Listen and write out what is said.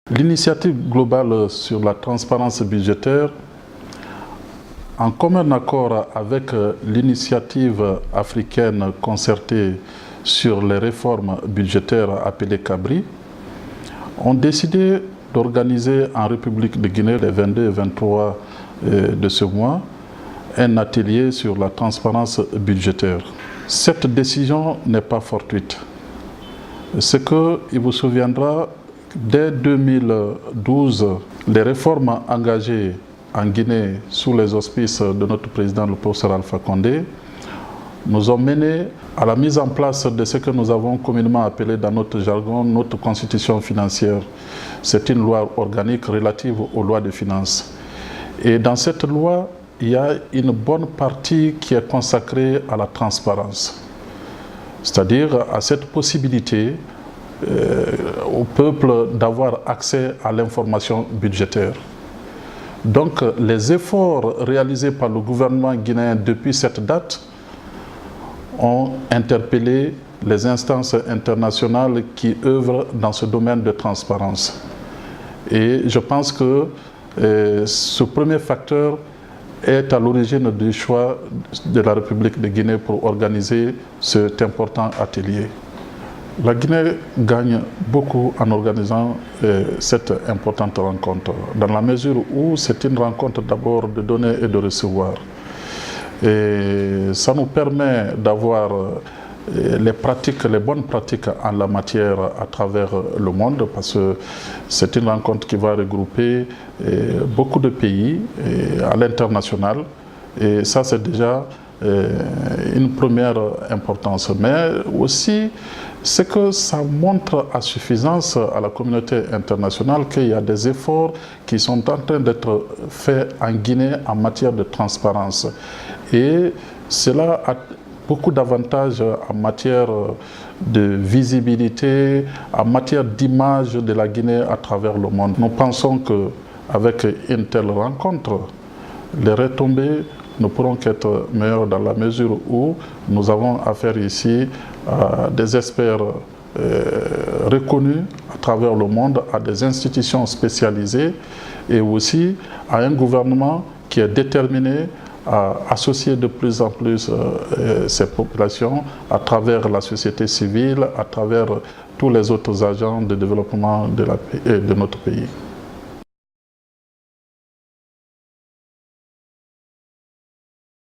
L'initiative globale sur la transparence budgétaire, en commun accord avec l'initiative africaine concertée sur les réformes budgétaires appelée CABRI, ont décidé d'organiser en République de Guinée les 22 et 23 de ce mois un atelier sur la transparence budgétaire. Cette décision n'est pas fortuite. C'est qu'il vous souviendra, dès 2012, les réformes engagées en Guinée sous les auspices de notre président, le professeur Alpha Condé, nous ont mené à la mise en place de ce que nous avons communément appelé dans notre jargon notre constitution financière. C'est une loi organique relative aux lois de finances. Et dans cette loi, il y a une bonne partie qui est consacrée à la transparence, c'est-à-dire à cette possibilité au peuple d'avoir accès à l'information budgétaire. Donc les efforts réalisés par le gouvernement guinéen depuis cette date ont interpellé les instances internationales qui œuvrent dans ce domaine de transparence. Et je pense que ce premier facteur est à l'origine du choix de la République de Guinée pour organiser cet important atelier. La Guinée gagne beaucoup en organisant cette importante rencontre, dans la mesure où c'est une rencontre d'abord de donner et de recevoir. Et ça nous permet d'avoir les bonnes pratiques en la matière à travers le monde, parce que c'est une rencontre qui va regrouper beaucoup de pays à l'international. Et ça, c'est déjà une première importance. Mais aussi, c'est que ça montre à suffisance à la communauté internationale qu'il y a des efforts qui sont en train d'être faits en Guinée en matière de transparence. Et cela a beaucoup d'avantages en matière de visibilité, en matière d'image de la Guinée à travers le monde. Nous pensons qu'avec une telle rencontre, les retombées ne pourront qu'être meilleures dans la mesure où nous avons affaire ici à des experts reconnus à travers le monde, à des institutions spécialisées et aussi à un gouvernement qui est déterminé à associer de plus en plus ces populations à travers la société civile, à travers tous les autres agents de développement de notre pays.